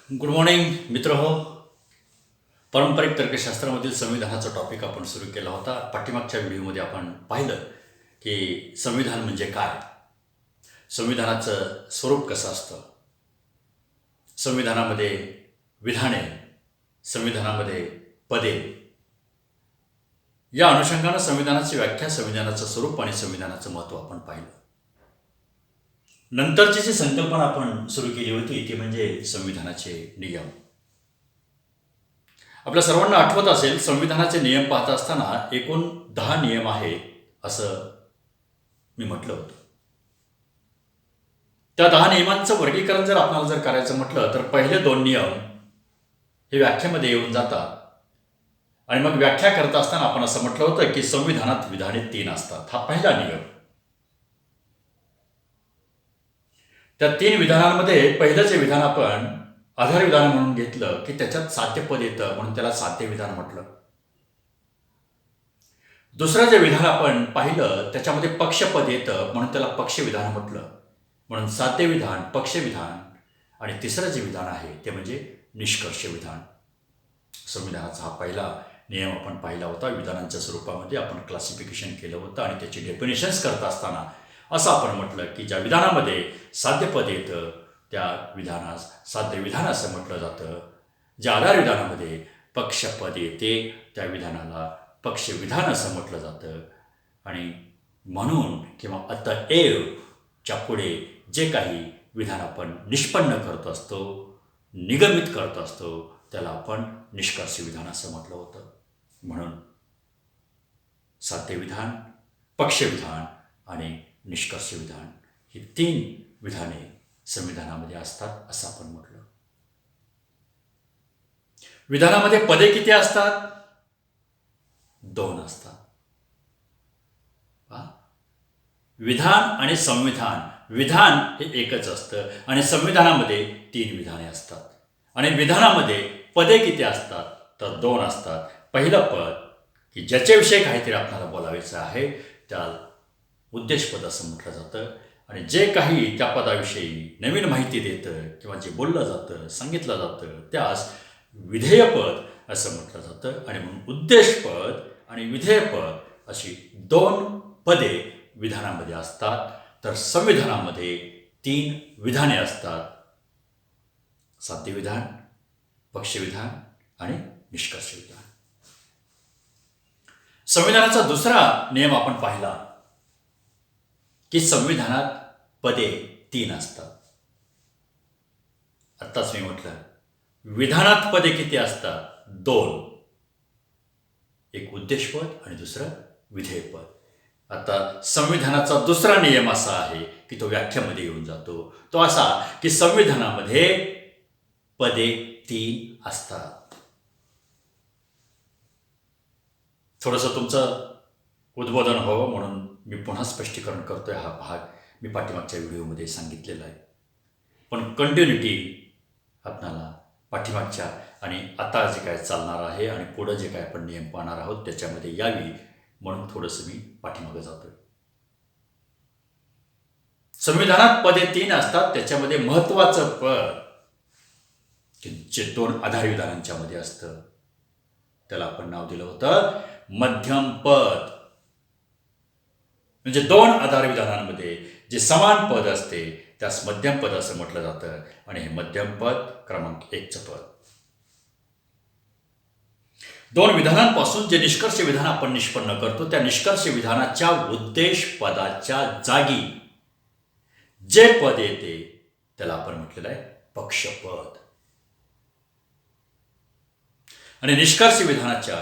Good morning मित्र हो. पारंपरिक तर्कशास्त्रामधील संविधानाचा टॉपिक आपण सुरू केला होता. पाठीमागच्या व्हिडिओमध्ये आपण पाहिलं की संविधान म्हणजे काय, संविधानाचं स्वरूप कसं असतं, संविधानामध्ये विधाने, संविधानामध्ये पदे, या अनुषंगानं संविधानाची व्याख्या, संविधानाचं स्वरूप आणि संविधानाचं महत्त्व आपण पाहिलं. नंतरची जी संकल्पना आपण सुरू केली होती ती म्हणजे संविधानाचे नियम. आपल्या सर्वांना आठवत असेल, संविधानाचे नियम पाहत असताना एकूण 10 नियम आहेत असं मी म्हटलं होतं. त्या 10 नियमांचं वर्गीकरण जर आपल्याला जर करायचं म्हटलं तर पहिले 2 नियम हे व्याख्येमध्ये येऊन जातात. आणि मग व्याख्या करत असताना आपण असं म्हटलं होतं की संविधानात विधाने 3 असतात. हा पहिला नियम. त्या 3 विधानांमध्ये पहिलं जे विधान आपण आधार विधान म्हणून घेतलं की त्याच्यात साध्यपद येतं म्हणून त्याला साध्य विधान म्हटलं. दुसरं जे विधान आपण पाहिलं त्याच्यामध्ये पक्षपद येतं म्हणून त्याला पक्ष विधान म्हटलं, म्हणून साध्य विधान, पक्ष विधान. आणि तिसरं जे विधान आहे ते म्हणजे निष्कर्ष विधान. संविधानाचा हा पहिला नियम आपण पाहिला होता. विधानांच्या स्वरूपामध्ये आपण क्लासिफिकेशन केलं होतं आणि त्याची डेफिनेशन्स करत असताना असं आपण म्हटलं की ज्या विधानामध्ये साध्यपद येतं त्या विधानास साध्य विधान असं म्हटलं जातं. ज्या आधार विधानामध्ये पक्षपद येते त्या विधानाला पक्ष विधान असं म्हटलं जातं. आणि म्हणून किंवा अतएवच्या पुढे जे काही विधान आपण निष्पन्न करत असतो, निगमित करत असतो, त्याला आपण निष्कर्ष विधान असं म्हटलं होतं. म्हणून साध्य विधान, पक्ष विधान आणि निष्कर्ष विधान ही 3 विधाने संविधानामध्ये असतात असं आपण म्हटलं. विधानामध्ये पदे किती असतात? 2 असतात. विधान आणि संविधान. विधान हे एकच असतं आणि संविधानामध्ये 3 विधाने असतात. आणि विधानामध्ये पदे किती असतात तर 2 असतात. पहिलं पद की ज्याच्याविषयी काहीतरी आपल्याला बोलायचं आहे त्याला उद्देशपद असं म्हटलं जातं. आणि जे काही त्या पदाविषयी नवीन माहिती देतं किंवा जे बोललं जातं, सांगितलं जातं त्यास विधेयपद असं म्हटलं जातं. आणि म्हणून उद्देशपद आणि विधेयपद अशी 2 पदे विधानामध्ये असतात. तर संविधानामध्ये 3 विधाने असतात. साध्य विधान, पक्ष विधान आणि निष्कर्ष विधान. संविधानाचा दुसरा नियम आपण पाहिला की संविधानात पदे 3 असतात. आत्ताच मी म्हटलं विधानात पदे किती असतात? 2. एक उद्देशपद आणि दुसरं विधेयपद. आता संविधानाचा दुसरा नियम असा आहे की तो व्याख्यामध्ये येऊन जातो. तो असा की संविधानामध्ये पदे 3 असतात. थोडंसं तुमचं उद्बोधन व्हावं म्हणून मी पुन्हा स्पष्टीकरण करतोय. हा भाग मी पाठीमागच्या व्हिडिओमध्ये सांगितलेला आहे, पण कंटिन्युटी आपल्याला पाठीमागच्या आणि आता जे काय चालणार आहे आणि पुढं जे काय आपण नियम पाहणार आहोत त्याच्यामध्ये यावी म्हणून थोडंसं मी पाठीमागं जातोय. संविधानात पदे 3 असतात. त्याच्यामध्ये महत्वाचं पद की जे 2 आधार विधानांच्या मध्ये असतं त्याला आपण नाव दिलं होतं मध्यम पद. म्हणजे 2 आधार विधानांमध्ये जे समान पद असते त्यास मध्यम पद असं म्हटलं जातं. आणि हे मध्यम पद क्रमांक 1चं पद. 2 विधानांपासून जे निष्कर्ष विधान आपण निष्पन्न करतो त्या निष्कर्ष विधानाच्या उद्देश पदाच्या जागी जे पद येते त्याला आपण म्हटलेलं आहे पक्षपद. आणि निष्कर्ष विधानाच्या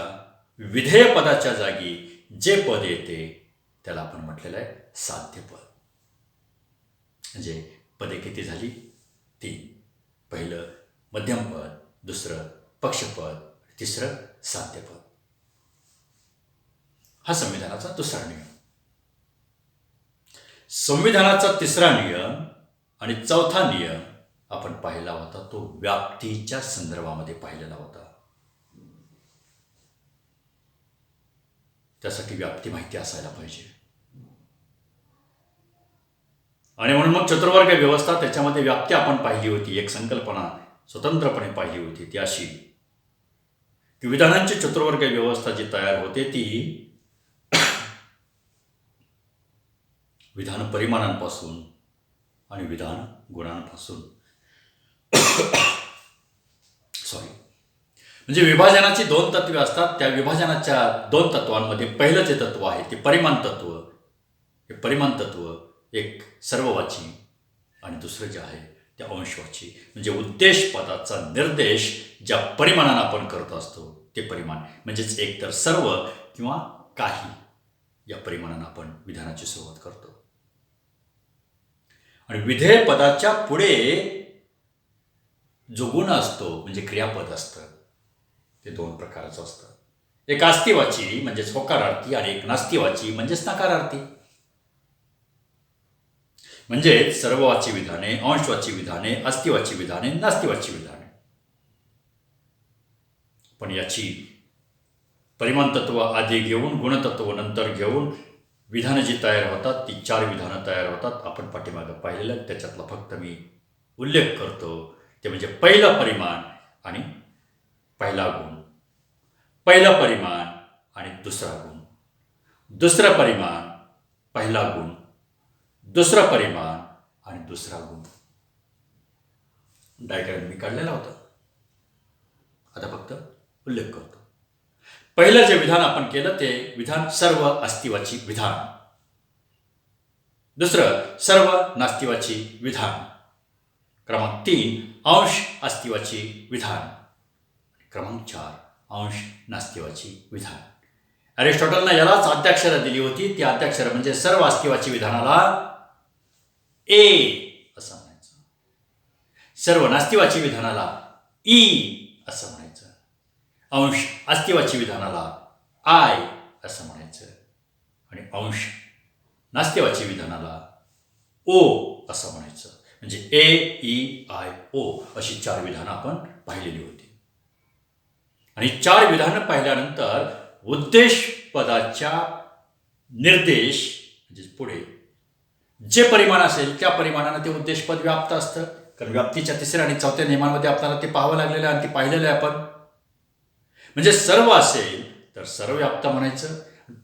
विधेय पदाच्या जागी जे पद येते त्याला आपण म्हटलेलं आहे साध्यपद. म्हणजे पदे किती झाली? 3. पहिलं मध्यम पद, दुसरं पक्षपद, तिसरं साध्यपद. हा संविधानाचा दुसरा नियम. संविधानाचा तिसरा नियम आणि चौथा नियम आपण पाहिला होता तो व्याप्तीच्या संदर्भामध्ये पाहिलेला होता. त्यासाठी व्याप्ती माहिती असायला पाहिजे. आणि म्हणून मग चतुर्वर्ग व्यवस्था त्याच्यामध्ये व्याप्ती आपण पाहिली होती. एक संकल्पना स्वतंत्रपणे पाहिली होती ती अशी की विधानांची चतुर्वर्गीय व्यवस्था जी तयार होते ती विधान परिमाणांपासून आणि विधान गुणांपासून सॉरी म्हणजे विभाजनाची दोन तत्वे असतात. त्या विभाजनाच्या दोन तत्वांमध्ये पहिलं जे तत्व आहे ते परिमाण तत्व. हे परिमाण तत्व एक सर्ववाची आणि दुसरं जे आहे ते अंशवाची. म्हणजे उद्देश पदाचा निर्देश ज्या परिमाणानं आपण करत असतो ते परिमाण म्हणजेच एकतर सर्व किंवा काही या परिमाणानं आपण विधानाची सुरुवात करतो. आणि विधेय पदाच्या पुढे जो गुण असतो म्हणजे क्रियापद असतं ते दोन प्रकारचं असतं. एक आस्तिवाची म्हणजेच होकारार्थी आणि एक नास्तिवाची म्हणजेच नकारार्थी. म्हणजे सर्ववाची विधाने, अंशवाची विधाने, अस्तिवाची विधाने, नास्तिवाची विधाने. पण याची परिमाण तत्व आधी घेऊन गुणतत्व नंतर घेऊन विधानं जी तयार होतात ती 4 विधानं तयार होतात. आपण पाठीमागं पाहिलेलं त्याच्यातला फक्त मी उल्लेख करतो. ते म्हणजे पहिलं परिमाण आणि पहिला गुण, पहिलं परिमाण आणि दुसरा गुण, दुसरं परिमाण, पहिला गुण, दुसरं परिमाण आणि दुसरा गुण. डायग्राम मी काढलेला होता, आता फक्त उल्लेख करतो. पहिलं जे विधान आपण केलं ते विधान सर्व अस्तिवाची विधान. दुसरं सर्व नास्तिवाची विधान. क्रमांक 3 अंश अस्तिवाची विधान. क्रमांक 4 अंश नास्तिवाची विधान. अरिस्टॉटलनं यालाच आद्याक्षरं दिली होती. ती आद्याक्षरं म्हणजे सर्व अस्तिवाची विधानाला ए असं म्हणायचं, सर्व नास्तिवाची विधानाला ई असं म्हणायचं, अंश अस्तिवाची विधानाला आय असं म्हणायचं आणि अंश नास्तिवाची विधानाला ओ असं म्हणायचं. म्हणजे ए ई आय ओ अशी 4 विधानं आपण पाहिलेली होती. आणि 4 विधानं पाहिल्यानंतर उद्देश पदाच्या निर्देश म्हणजे पुढे जे परिमाण असेल त्या परिमाणानं ते उद्देशपद व्याप्त असतं. कारण व्याप्तीच्या 3ऱ्या आणि 4थ्या नियमांमध्ये आपल्याला ते पाहावं लागलेलं आहे आणि ते पाहिलेलं आहे आपण. म्हणजे सर्व असेल तर सर्वव्याप्त म्हणायचं,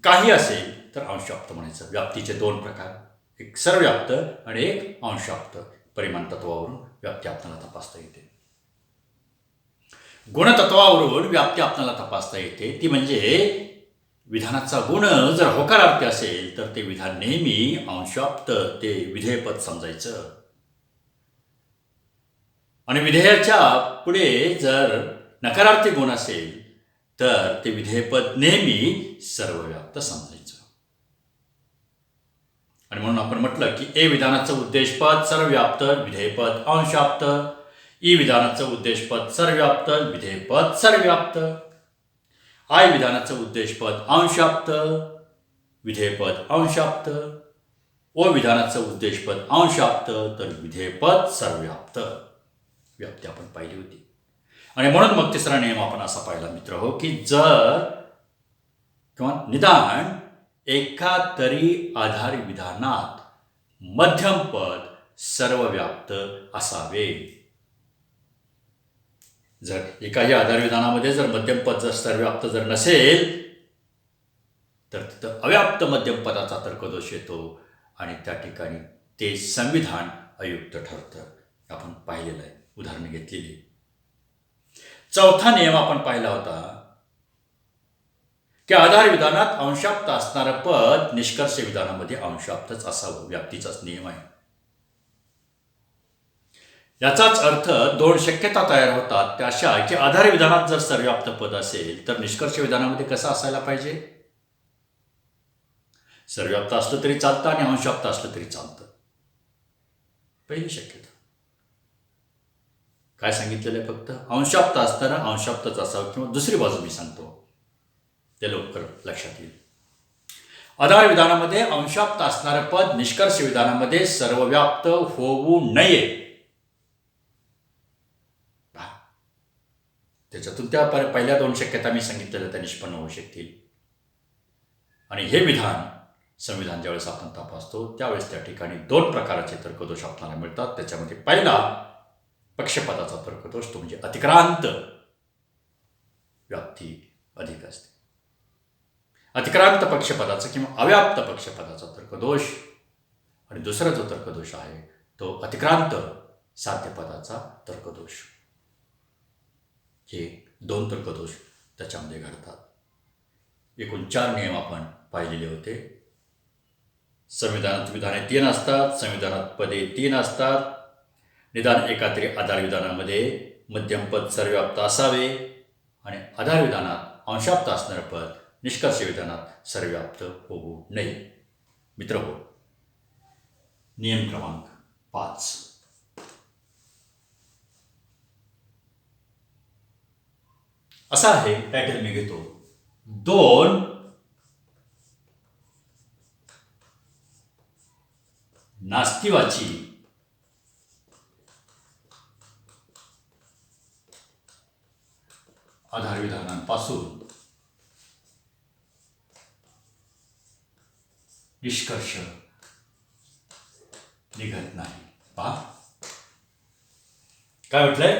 काही असेल तर अंशव्याप्त म्हणायचं. व्याप्तीचे 2 प्रकार, एक सर्वव्याप्त आणि एक अंशव्याप्त. परिमाण तत्वावरून व्याप्ती आपल्याला तपासता येते. गुणतत्वावरून व्याप्ती आपल्याला तपासता येते. ती म्हणजे विधानाचा गुण जर होकारार्थी असेल तर ते विधान नेहमी अंशव्याप्त ते विधेयपद समजायचं. आणि विधेयाच्या पुढे जर नकारार्थी गुण असेल तर ते विधेयपद नेहमी सर्वव्याप्त समजायचं. आणि म्हणून आपण म्हटलं की ए विधानाचं उद्देशपद सर्वव्याप्त विधेयपद अंशव्याप्त, ई विधानाचं उद्देशपद सर्वव्याप्त विधेयपद सर्वव्याप्त, आय विधानाचं उद्देशपद अंशव्याप्त विधेयपद अंशव्याप्त, ओ विधानाचं उद्देशपद अंशव्याप्त तर विधेयपद सर्वव्याप्त. व्याप्ती आपण पाहिली होती. आणि म्हणून मग 3रा नियम आपण असा पाहिला मित्र हो की जर किंवा निदान एका तरी आधार विधानात मध्यम पद सर्वव्याप्त असावे. जर एकाही आधार विधानामध्ये जर मध्यम पद जर सर्वव्याप्त जर नसेल तर तिथं अव्याप्त मध्यम पदाचा तर्कदोष येतो आणि त्या ठिकाणी ते संविधान अयुक्त ठरतं. आपण पाहिलेलं आहे, उदाहरणे घेतलेली. 4था नियम आपण पाहिला होता की आधार विधानात अंशव्याप्त असणारं पद निष्कर्ष विधानामध्ये अंशव्याप्तच असावं. व्याप्तीचाच नियम आहे. याचाच अर्थ 2 शक्यता तयार होतात त्या अशा की आधार विधानात जर सर्वव्याप्त पद असेल तर निष्कर्ष विधानामध्ये कसं असायला पाहिजे? सर्वव्याप्त असलं तरी चालतं आणि अंशव्याप्त असलं तरी चालतं. पहिली शक्यता काय सांगितलेलं आहे? फक्त अंशव्याप्त असताना अंशव्याप्तच असावं. किंवा दुसरी बाजू मी सांगतो ते लवकर लक्षात येईल. आधार विधानामध्ये अंशव्याप्त असणारं पद निष्कर्ष विधानामध्ये सर्वव्याप्त होऊ नये. त्याच्यातून त्या पहिल्या 2 शक्यता मी सांगितलेल्या त्या निष्पन्न होऊ शकतील. आणि हे विधान संविधान ज्यावेळेस आपण तपासतो त्यावेळेस त्या ठिकाणी 2 प्रकारचे तर्कदोष आपल्याला मिळतात. त्याच्यामध्ये पक्षपदाचा तर्कदोष तो म्हणजे अतिक्रांत व्याप्ती अधिक असते. अतिक्रांत पक्षपदाचा किंवा अव्याप्त पक्षपदाचा तर्कदोष आणि दुसरा जो तर्कदोष आहे तो अतिक्रांत साध्यपदाचा तर्कदोष. हे दोन तर्कदोष त्याच्यामध्ये घडतात. एकूण 4 नियम आपण पाहिलेले होते. संविधानात विधाने 3 असतात, संविधानात पदे 3 असतात. निदान एकात्री आधार विधानामध्ये मध्यमपद सर्वव्याप्त असावे आणि आधार विधानात अंशाप्त असणारं पद निष्कर्ष विधानात सर्वव्याप्त होऊ नये. मित्रहो, नियम क्रमांक 5. असा आहे, टायटल मी घेतो, 2 नास्तिवाची आधार विधानांपासून निष्कर्ष निघत नाही. पहा काय म्हटलंय,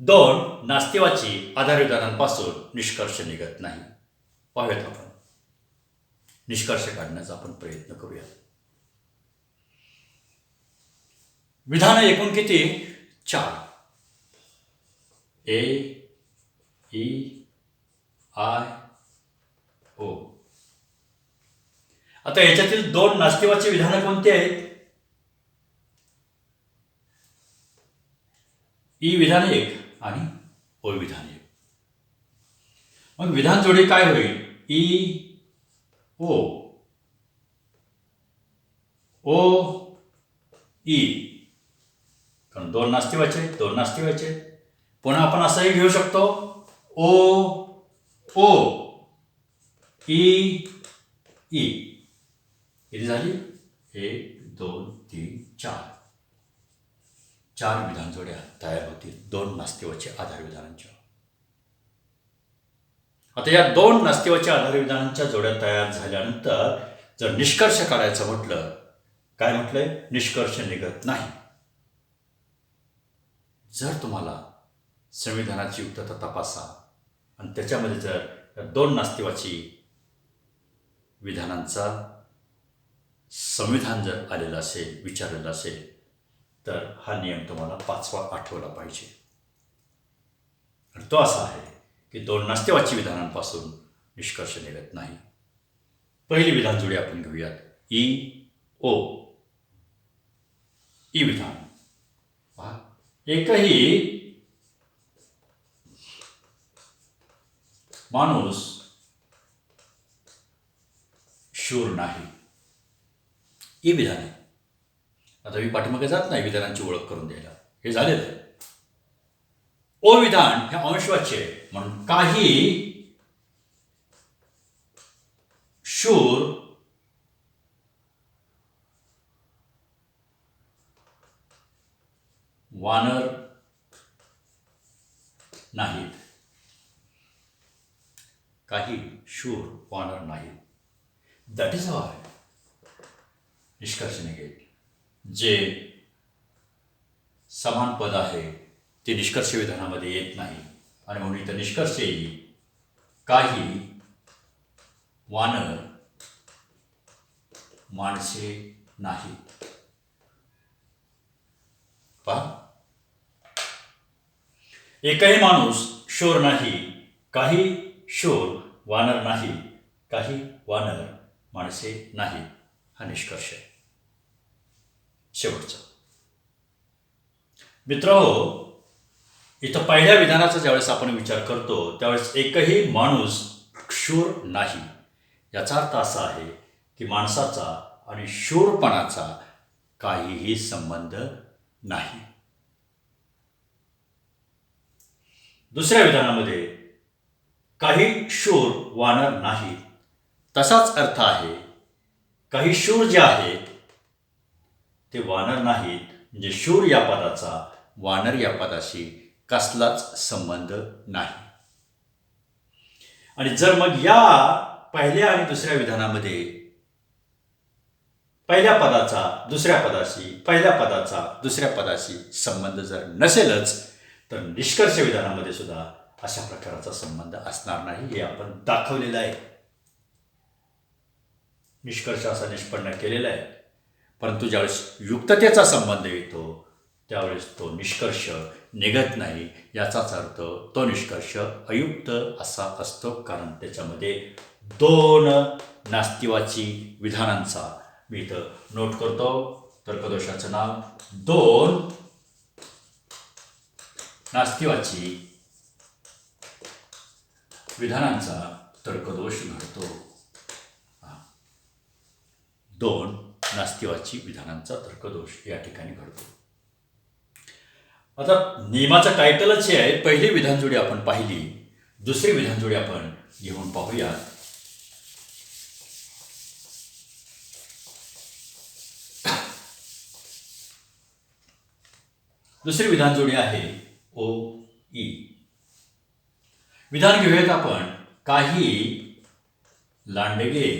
2 नास्तिवाची आधार विधानांपासून निष्कर्ष निघत नाही. पाहूयात आपण, निष्कर्ष काढण्याचा आपण प्रयत्न करूया. विधान एकूण किती? 4. ए, ई, आय, ओ. आता याच्यातील 2 नास्तिवाची विधानं कोणती आहेत? ई विधान 1 आणि ओ विधान 1. मग विधान जोडी काय होईल? ई, ओ, ओ, ई. कारण 2 नास्तिवाचे, 2 नास्तिवाचे. पुन्हा आपण असंही घेऊ शकतो, ओ, ओ, ई, ई. किती झाली? 1, 2, 3, 4. 4 विधान जोड्या तयार होतील 2 नास्तिवाच्या आधार विधानांच्या. आता या 2 नास्तिवाच्या आधार विधानांच्या जोड्या तयार झाल्यानंतर जर निष्कर्ष काढायचं म्हटलं, काय म्हटलंय? निष्कर्ष निघत नाही. जर तुम्हाला संविधानाची युक्तता तपासा आणि त्याच्यामध्ये जर 2 नास्तिवाची विधानांचा संविधान जर आलेलं असेल, विचारलेलं असेल, तर हा नियम तुम्हाला 5वा आठवला पाहिजे. आणि तो असा आहे की 2 नास्तिवाची विधानांपासून निष्कर्ष निघत नाही. पहिली विधान जोडी आपण घेऊयात, ई, ओ. ई विधान, पहा, एकही माणूस शूर नाही. ई विधान आहे. आता मी पाठीमागे जात नाही विधानांची ओळख करून द्यायला, हे झालेलं आहे. ओ विधान हे अंशवाच्य आहे, म्हणून काही शूर वानर नाहीत. काही शूर वानर नाहीत. दॅट इज वाय निष्कर्ष निघेल. जे समान पद आहे ते निष्कर्ष विधानामध्ये येत नाही आणि म्हणून इथं निष्कर्ष येईल, काही वानर माणसे नाहीत. पहा, एकही माणूस शूर नाही, काही शूर वानर नाही, काही वानर माणसे नाही, हा निष्कर्ष आहे. शेवटचा मित्रहो, इथं पहिल्या विधानाचा ज्यावेळेस आपण विचार करतो त्यावेळेस एकही माणूस शूर नाही, याचा अर्थ असा आहे की माणसाचा आणि शूरपणाचा काहीही संबंध नाही. दुसऱ्या विधानामध्ये काही शूर वानर नाहीत, तसाच अर्थ आहे काही शूर जे आहेत ते वानर नाहीत, म्हणजे शूर या पदाचा वानर या पदाशी कसलाच संबंध नाही. आणि जर मग या पहिल्या आणि दुसऱ्या विधानामध्ये पहिल्या पदाचा दुसऱ्या पदाशी, पहिल्या पदाचा दुसऱ्या पदाशी संबंध जर नसेलच तर निष्कर्ष विधानामध्ये सुद्धा अशा प्रकारचा संबंध असणार नाही, हे आपण दाखवलेलं आहे. निष्कर्ष असा निष्पन्न केलेला आहे. परंतु ज्यावेळेस युक्ततेचा संबंध येतो त्यावेळेस तो निष्कर्ष निघत नाही. याचाच अर्थ तो निष्कर्ष अयुक्त असा असतो, कारण त्याच्यामध्ये दोन नास्तिवाची विधानांचा, मी इथं नोट करतो तर्कदोषाचं नाव, दोन नास्तिवाची विधानांचा तर्कदोष घडतो. दोन नास्तिवाची विधानांचा तर्कदोष या ठिकाणी घडतो. आता नियमाचं टायटलच हे आहे. पहिली विधानजोडी आपण पाहिली, दुसरी विधानजोडी आपण घेऊन पाहूया. दुसरी विधानजोडी आहे ओ ई. विधान घेऊयात आपण. काही लांडगे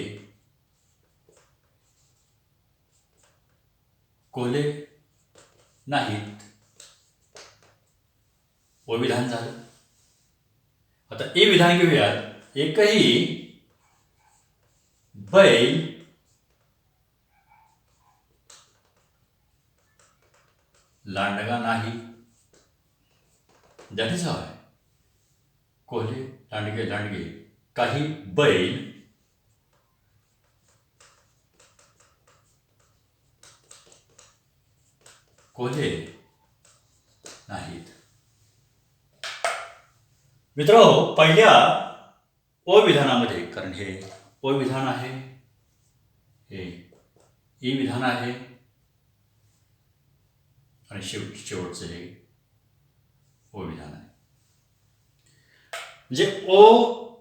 कोल्हे नाहीत. ओ विधान झालं. आता ए विधान घेऊयात. एकही बैल लांडगा नाही. That is hi. Kolhe Landge Landge, काही बैल कोल्हे नाहीत. मित्रांनो, पहिल्या ओ विधानामध्ये, कारण हे ओ विधान आहे, हे ई विधान आहे आणि शेवटचं हे ओ विधान आहे. म्हणजे ओ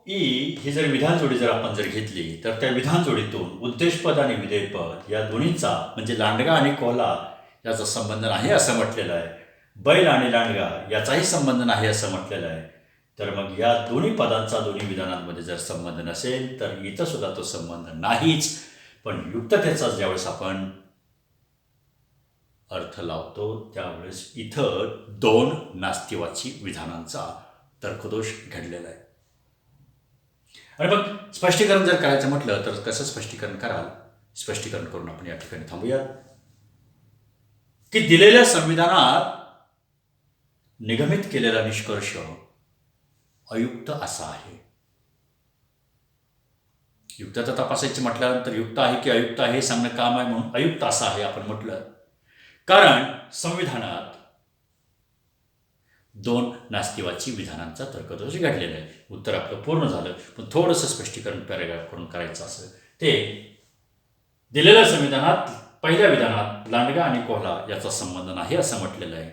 ई ही जर विधान जोडी जर आपण जर घेतली तर त्या विधान जोडीतून उद्देशपद आणि विधेयपद या दोन्हीचा, म्हणजे लांडगा आणि कोल्हा याचा संबंध नाही असं म्हटलेलं आहे. बैल आणि लांडगा याचाही संबंध नाही असं म्हटलेलं आहे. तर मग या दोन्ही पदांचा दोन्ही विधानांमध्ये जर संबंध नसेल तर इथं सुद्धा तो संबंध नाहीच. पण युक्ततेचा ज्यावेळेस आपण अर्थ लावतो त्यावेळेस इथं दोन नास्तिवाची विधानांचा तर्कदोष घडलेला आहे. आणि मग स्पष्टीकरण जर करायचं म्हटलं तर कसं स्पष्टीकरण कराल? स्पष्टीकरण करून आपण या ठिकाणी थांबूया की दिलेल्या संविधानात निगमित केलेला निष्कर्ष अयुक्त असा आहे. युक्तता तपासायची म्हटल्यानंतर युक्त आहे की अयुक्त आहे हे सांगणं काम आहे, म्हणून अयुक्त असा आहे आपण म्हटलं. कारण संविधानात दोन नास्तिवाची विधानांचा तर्कदोष घडलेला आहे. उत्तर आपलं पूर्ण झालं, पण थोडंसं स्पष्टीकरण पॅरेग्राफ करून करायचं असं. ते दिलेल्या संविधानात पहिल्या विधानात लांडगा आणि कोल्हा याचा संबंध नाही असं म्हटलेलं आहे.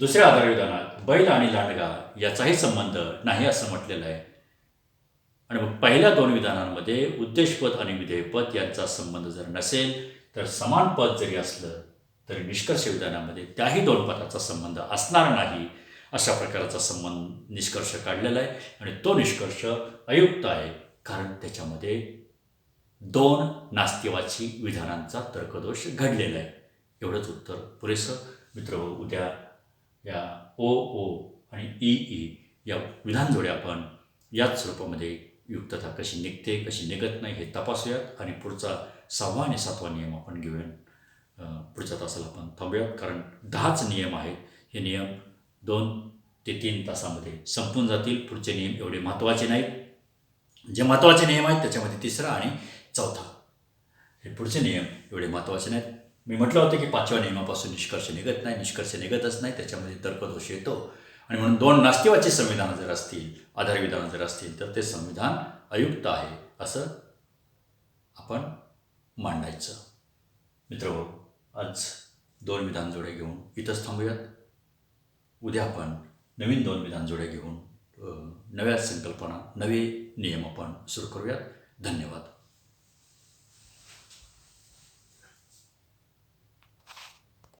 दुसऱ्या आधार विधानात बैल आणि लांडगा याचाही संबंध नाही असं म्हटलेलं आहे. आणि मग पहिल्या दोन विधानांमध्ये उद्देशपद आणि विधेयपद यांचा संबंध जर नसेल तर समान पद जरी असलं तरी निष्कर्ष विधानामध्ये त्याही दोन पदाचा संबंध असणार नाही अशा प्रकारचा संबंध निष्कर्ष काढलेला आहे. आणि तो निष्कर्ष अयुक्त आहे, कारण त्याच्यामध्ये दोन नास्तिवाची विधानांचा तर्कदोष घडलेला आहे. एवढंच उत्तर पुरेसं. मित्र, उद्या या ओ ओ आणि ई ई या विधान जोड्या आपण याच स्वरूपामध्ये युक्तता कशी निघते कशी निघत नाही हे तपासूयात. आणि पुढचा 6वा आणि 7वा नियम आपण घेऊया. पुढच्या तासाला आपण थांबूयात, कारण 10च नियम आहेत. हे नियम 2 ते 3 तासामध्ये संपून जातील. पुढचे नियम एवढे महत्त्वाचे नाहीत. जे महत्त्वाचे नियम आहेत त्याच्यामध्ये 3रा आणि 4था हे पुढचे नियम एवढे महत्त्वाचे नाहीत. मी म्हटलं होतं की 5व्या नियमापासून निष्कर्ष निघत नाही, निष्कर्ष निघतच नाही, त्याच्यामध्ये तर्कदोष येतो. आणि म्हणून दोन नास्तिवाची संविधानं जर असतील, आधारविधानं जर असतील तर ते संविधान अयुक्त आहे असं आपण मांडायचं. मित्र, आज 2 विधान जोड्या घेऊन इथंच थांबूयात. उद्या आपण नवीन 2 विधान जोड्या घेऊन नव्या संकल्पना, नवे नियम आपण सुरू करूयात. धन्यवाद.